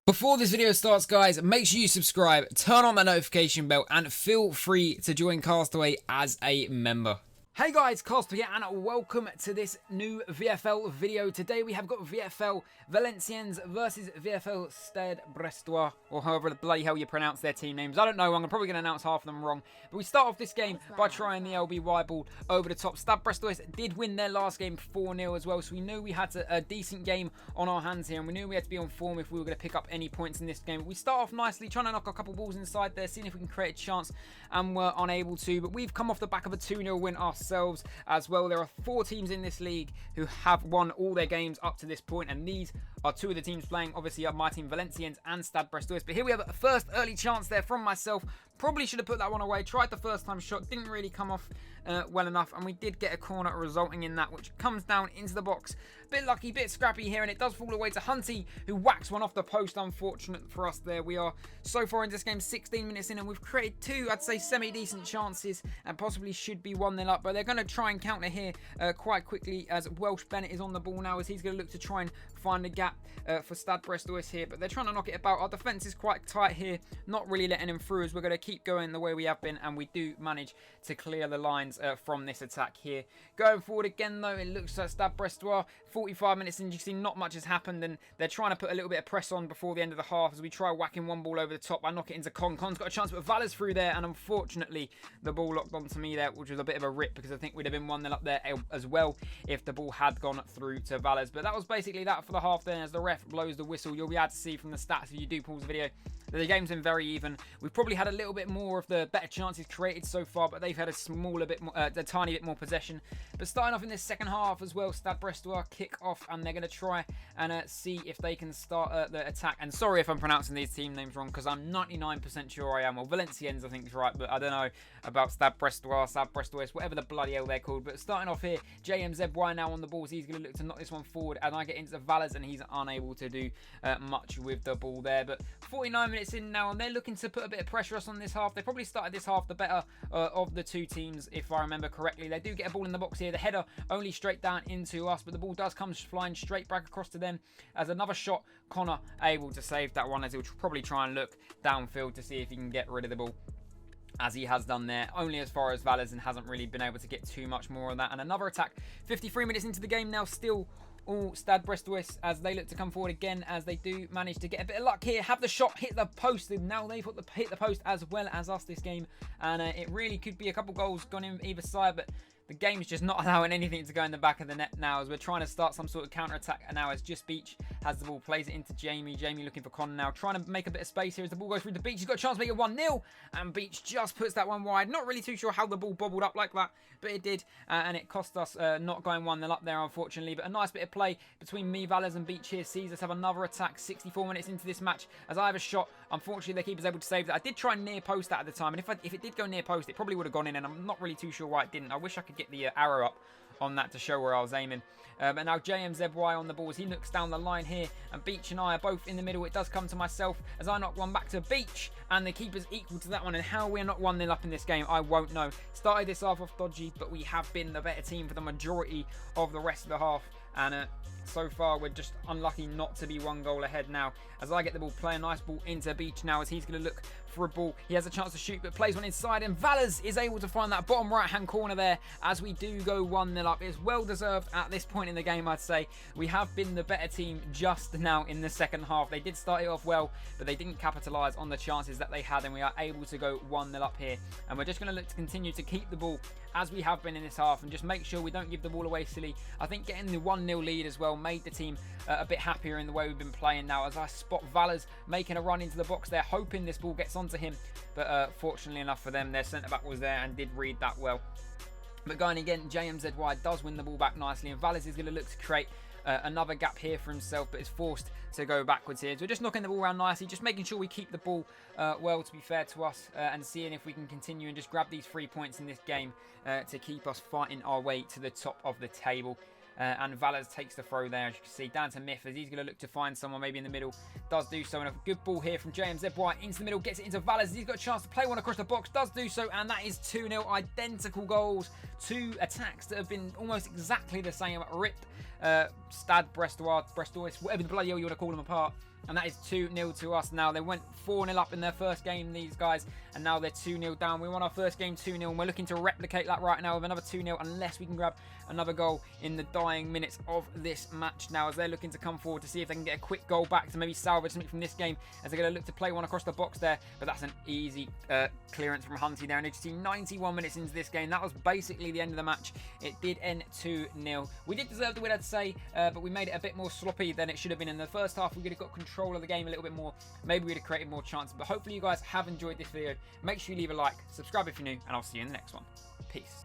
Before this video starts, guys, make sure you subscribe, turn on the notification bell, and feel free to join Castaway as a member. Hey guys, Castaway here, and welcome to this new VFL video. Today we have got VFL Valenciennes versus VFL Stade Brestois, or however the bloody hell you pronounce their team names. I don't know, I'm probably going to announce half of them wrong. But we start off this game by trying the LBY ball over the top. Stade Brestois did win their last game 4-0 as well, so we knew we had a decent game on our hands here, and we knew we had to be on form if we were going to pick up any points in this game. But we start off nicely, trying to knock a couple balls inside there, seeing if we can create a chance, and we're unable to. But we've come off the back of a 2-0 win ourselves as well. There are 4 teams in this league who have won all their games up to this point, and these are 2 of the teams playing. Obviously, my team Valenciennes and Stade Brestois. But here we have a first early chance there from myself. Probably should have put that one away. Tried the first time shot, didn't really come off well enough, and we did get a corner resulting in that, which comes down into the box. Bit lucky, bit scrappy here, and it does fall away to Hunty, who whacks one off the post. Unfortunate for us there. We are so far into this game, 16 minutes in, and we've created 2, I'd say, semi-decent chances, and possibly should be 1-0 up, but they're going to try and counter here quite quickly, as Welsh Bennett is on the ball now, as he's going to look to try and find a gap for Stade Brestois here, but they're trying to knock it about. Our defence is quite tight here, not really letting him through, as we're going to keep going the way we have been, and we do manage to clear the lines from this attack here. Going forward again though, it looks like Stade Brestois, 45 minutes in, you can see not much has happened, and they're trying to put a little bit of press on before the end of the half as we try whacking one ball over the top. I knock it into Con. Con's got a chance to put Valles through there, and unfortunately the ball locked onto me there, which was a bit of a rip, because I think we'd have been 1-0 up there as well if the ball had gone through to Valles. But that was basically that for the half then. As the ref blows the whistle, you'll be able to see from the stats, if you do pause the video, that the game's been very even. We've probably had a little bit more of the better chances created so far, but they've had a tiny bit more possession. But starting off in this second half as well, Stade Brestois kick off, and they're going to try and see if they can start the attack. And sorry if I'm pronouncing these team names wrong, because I'm 99% sure I am. Well, Valenciennes I think is right, but I don't know about Stade Brestois, whatever the bloody hell they're called. But starting off here, XxLittleLegs now on the balls. He's going to look to knock this one forward, and I get into Valles, and he's unable to do much with the ball there. But 49 minutes in now, and they're looking to put a bit of pressure us on this half. They probably started this half the better of the 2 teams, if I remember correctly. They do get a ball in the box here. The header only straight down into us, but the ball does come flying straight back across to them. As another shot, Connor able to save that one, as he'll probably try and look downfield to see if he can get rid of the ball, as he has done there, only as far as Valles, and hasn't really been able to get too much more on that. And another attack, 53 minutes into the game now, still all Stade Brestois, as they look to come forward again, as they do manage to get a bit of luck here, have the shot hit the post, and now they've hit the post as well as us this game, and it really could be a couple goals gone in either side, but the game's just not allowing anything to go in the back of the net now, as we're trying to start some sort of counter-attack. And now as Just Beach has the ball, plays it into Jamie. Jamie looking for Con now, trying to make a bit of space here as the ball goes through to Beach. He's got a chance to make it 1-0, and Beach just puts that one wide. Not really too sure how the ball bobbled up like that, but it did, and it cost us not going 1-0 up there, unfortunately. But a nice bit of play between me, Valles, and Beach here sees us have another attack 64 minutes into this match, as I have a shot. Unfortunately, the keeper's able to save that. I did try and near post that at the time, and if it did go near post, it probably would have gone in, and I'm not really too sure why it didn't. I wish I could get the arrow up on that to show where I was aiming. But now XxLittleLegs on the balls. He looks down the line here, and Beach and I are both in the middle. It does come to myself as I knock one back to Beach, and the keeper's equal to that one. And how we're not 1-0 up in this game, I won't know. Started this half off dodgy, but we have been the better team for the majority of the rest of the half. And so far, we're just unlucky not to be 1 goal ahead now. As I get the ball, play a nice ball into Beach now, as he's going to look for a ball. He has a chance to shoot, but plays one inside, and Valles is able to find that bottom right-hand corner there, as we do go 1-0 up. It's well deserved at this point in the game, I'd say. We have been the better team just now in the second half. They did start it off well, but they didn't capitalise on the chances that they had, and we are able to go 1-0 up here. And we're just going to look to continue to keep the ball as we have been in this half, and just make sure we don't give the ball away silly. I think getting the 1-0 lead as well made the team a bit happier in the way we've been playing now, as I spot Valles making a run into the box there, hoping this ball gets onto him, but fortunately enough for them, their centre-back was there and did read that well. But going again, XxLittleLegs does win the ball back nicely, and Valles is going to look to create another gap here for himself, but is forced to go backwards here. So we're just knocking the ball around nicely, just making sure we keep the ball well, to be fair to us, and seeing if we can continue and just grab these 3 points in this game to keep us fighting our way to the top of the table. And Valles takes the throw there, as you can see, down to Myth, as he's going to look to find someone maybe in the middle. Does do so, and a good ball here from XxLittleLegs into the middle, gets it into Valles. He's got a chance to play one across the box, does do so, and that is 2-0. Identical goals, 2 attacks that have been almost exactly the same. Ripped Stade Brestois, whatever the bloody hell you want to call them apart. and that is 2-0 to us now. They went 4-0 up in their first game, these guys, and now they're 2-0 down. We won our first game 2-0, and we're looking to replicate that right now with another 2-0, unless we can grab another goal in the dying minutes of this match now, as they're looking to come forward to see if they can get a quick goal back to maybe salvage something from this game, as they're going to look to play one across the box there. But that's an easy clearance from Hunty there, and you can see 91 minutes into this game, that was basically the end of the match. It did end 2-0. We did deserve the win, I'd say, but we made it a bit more sloppy than it should have been in the first half. We could have got control of the game a little bit more. Maybe we'd have created more chances, but hopefully you guys have enjoyed this video. Make sure you leave a like, subscribe if you're new, and I'll see you in the next one. Peace.